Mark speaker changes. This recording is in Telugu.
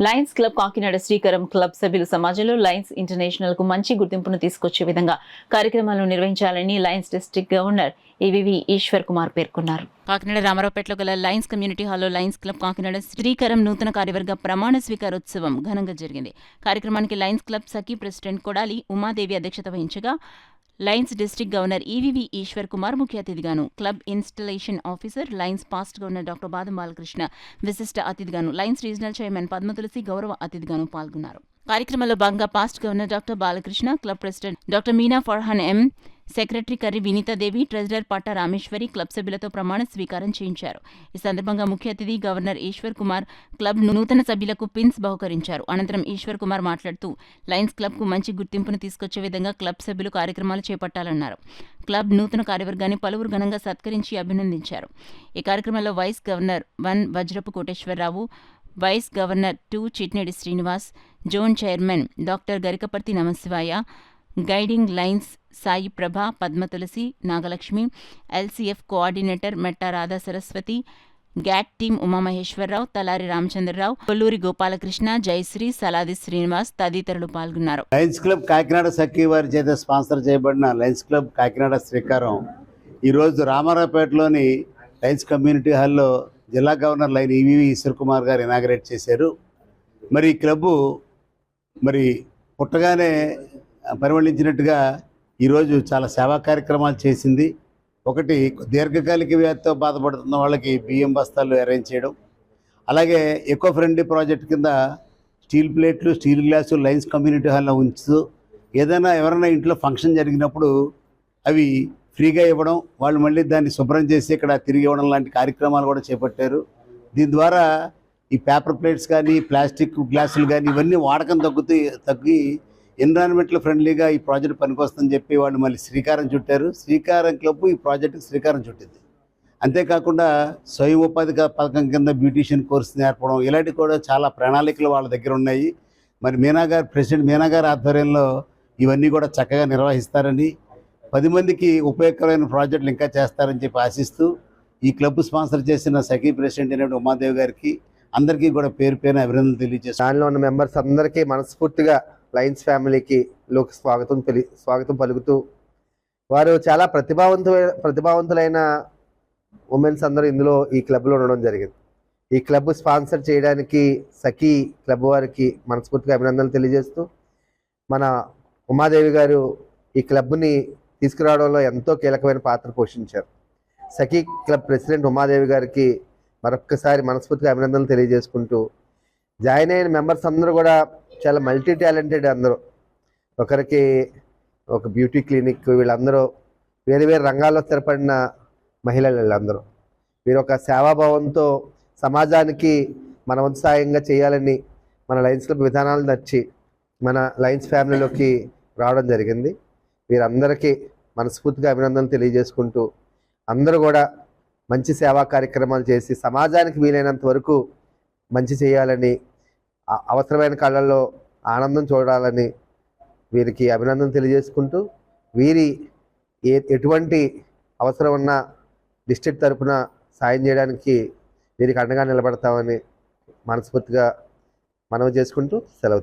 Speaker 1: Lions club Kakinada Srikaram club సభ్యులు సమాజంలో లయన్స్ ఇంటర్నేషనల్ కు మంచి గుర్తింపును తీసుకొచ్చే విధంగా కార్యక్రమాలను నిర్వహించాలని Lions district governor AVV Eshwar Kumar పేర్కొన్నారు. కాకినాడ రామారావుపేటలో గల లయన్స్ కమ్యూనిటీ హాల్లో లయన్స్ క్లబ్ కాకినాడ శ్రీకరం నూతన కార్యవర్గ ప్రమాణ స్వీకారోత్సవం ఘనంగా జరిగింది. కార్యక్రమానికి Lions club Sakhi president Kodali Umadevi అధ్యక్షత వహించగా Lions district governor EVV Eshwar Kumar ముఖ్య అతిథిగాను, club installation officer Lions past governor doctor Badam Balakrishna విశిష్ట అతిథిగాను, లయన్స్ రీజనల్ చైర్మన్ పద్మతులసి గౌరవ అతిథిగాను పాల్గొన్నారు. కార్యక్రమంలో భాగంగా past governor doctor Balakrishna, club president doctor Meena Farhan ఎం, సెక్రటరీ కర్రి వినీతాదేవి, ట్రెజరర్ పట్టా రామేశ్వరి క్లబ్ సభ్యులతో ప్రమాణ స్వీకారం చేయించారు. ఈ సందర్భంగా ముఖ్య అతిథి గవర్నర్ ఈశ్వర్ కుమార్ క్లబ్ నూతన సభ్యులకు పిన్స్ బహుకరించారు. అనంతరం ఈశ్వర్ కుమార్ మాట్లాడుతూ లయన్స్ క్లబ్ కు మంచి గుర్తింపును తీసుకొచ్చే విధంగా క్లబ్ సభ్యులు కార్యక్రమాలు చేపట్టాలన్నారు. క్లబ్ నూతన కార్యవర్గాన్ని పలువురు ఘనంగా సత్కరించి అభినందించారు. ఈ కార్యక్రమంలో vice governor 1 Vajrapu Koteswararao, vice governor 2 Chitnedi Srinivas, zone chairman doctor Garikaparthi Namasivaya, guiding lines Sai Prabha, Padmatulasi, Nagalakshmi, LCF coordinator Metta Radha Saraswati, GAT team Umamaheswararao, Talari Ramachandrarao, Kolluri Gopalakrishna, Jayasree, Saladi Srinivas తదితరులు పాల్గొన్నారు.
Speaker 2: లయన్స్ క్లబ్ కాకినాడ సఖీ వారి చేత స్పాన్సర్ చేయబడిన లయన్స్ క్లబ్ కాకినాడ శ్రీకారం ఈరోజు రామారావుపేటలోని లయన్స్ కమ్యూనిటీ హాల్లో జిల్లా governor Lion EVV Eshwar Kumar garu inaugurate చేశారు. మరి ఈ క్లబ్బు మరి పుట్టగానే పరిమళించినట్టుగా ఈరోజు చాలా సేవా కార్యక్రమాలు చేసింది. ఒకటి, దీర్ఘకాలిక వ్యాధితో బాధపడుతున్న వాళ్ళకి బియ్యం బస్తాలు అరేంజ్ చేయడం, అలాగే ఎకో ఫ్రెండ్లీ ప్రాజెక్ట్ కింద స్టీల్ ప్లేట్లు, స్టీల్ గ్లాసు లయన్స్ కమ్యూనిటీ హాల్లో ఉంచుతూ ఏదైనా ఎవరైనా ఇంట్లో ఫంక్షన్ జరిగినప్పుడు అవి ఫ్రీగా ఇవ్వడం, వాళ్ళు మళ్ళీ దాన్ని శుభ్రం చేసి ఇక్కడ తిరిగి ఇవ్వడం లాంటి కార్యక్రమాలు కూడా చేపట్టారు. దీని ద్వారా ఈ పేపర్ ప్లేట్స్ కానీ ప్లాస్టిక్ గ్లాసులు కానీ ఇవన్నీ వాడకం తగ్గి ఎన్విరాన్మెంటల్ ఫ్రెండ్లీగా ఈ ప్రాజెక్ట్ పనికొస్తుందని చెప్పి వాళ్ళు మళ్ళీ శ్రీకారం చుట్టారు. శ్రీకారం క్లబ్ ఈ ప్రాజెక్టుకి శ్రీకారం చుట్టింది. అంతేకాకుండా స్వయం ఉపాధి పథకం కింద బ్యూటీషియన్ కోర్సు నేర్పడం, ఇలాంటివి కూడా చాలా ప్రణాళికలు వాళ్ళ దగ్గర ఉన్నాయి. మరి ప్రెసిడెంట్ మీనా గారి ఆధ్వర్యంలో ఇవన్నీ కూడా చక్కగా నిర్వహిస్తారని, 10 మందికి ఉపయోగకరమైన ప్రాజెక్టులు ఇంకా చేస్తారని చెప్పి ఆశిస్తూ ఈ క్లబ్ స్పాన్సర్ చేసిన సఖీ ప్రెసిడెంట్ అయినటువంటి ఉమాదేవి గారికి అందరికీ కూడా పేరు పేరున అభినందనలు తెలియజేస్తారు.
Speaker 3: దానిలో ఉన్న మెంబర్స్ అందరికీ మనస్ఫూర్తిగా లయన్స్ ఫ్యామిలీకి స్వాగతం పలుకుతూ, వారు చాలా ప్రతిభావంతులైన ఉమెన్స్ అందరూ ఇందులో ఈ క్లబ్లో ఉండడం జరిగింది. ఈ క్లబ్ స్పాన్సర్ చేయడానికి సఖీ క్లబ్ వారికి మనస్ఫూర్తిగా అభినందనలు తెలియజేస్తూ, మన ఉమాదేవి గారు ఈ క్లబ్ని తీసుకురావడంలో ఎంతో కీలకమైన పాత్ర పోషించారు. సఖీ క్లబ్ ప్రెసిడెంట్ ఉమాదేవి గారికి మరొక్కసారి మనస్ఫూర్తిగా అభినందనలు తెలియజేసుకుంటూ, జాయిన్ అయిన మెంబర్స్ అందరూ కూడా చాలా మల్టీ టాలెంటెడ్. అందరూ ఒకరికి ఒక బ్యూటీ క్లినిక్, వీళ్ళందరూ వేరే వేరే రంగాల్లో స్థిరపడిన మహిళలు. వీళ్ళందరూ వీరు ఒక సేవాభావంతో సమాజానికి మన వంతు సాయంగా చేయాలని మన లయన్స్ క్లబ్ విధానాలు నచ్చి మన లయన్స్ ఫ్యామిలీలోకి రావడం జరిగింది. వీరందరికీ మనస్ఫూర్తిగా అభినందనలు తెలియజేసుకుంటూ, అందరూ కూడా మంచి సేవా కార్యక్రమాలు చేసి సమాజానికి వీలైనంత వరకు మంచి చేయాలని, అవసరమైన కళల్లో ఆనందం చూడాలని వీరికి అభినందనలు తెలియజేసుకుంటూ, వీరి ఎటువంటి అవసరం ఉన్న డిస్ట్రిక్ట్ తరఫున సాయం చేయడానికి వీరికి అండగా నిలబడతామని మనస్ఫూర్తిగా మనవి చేసుకుంటూ సెలవు.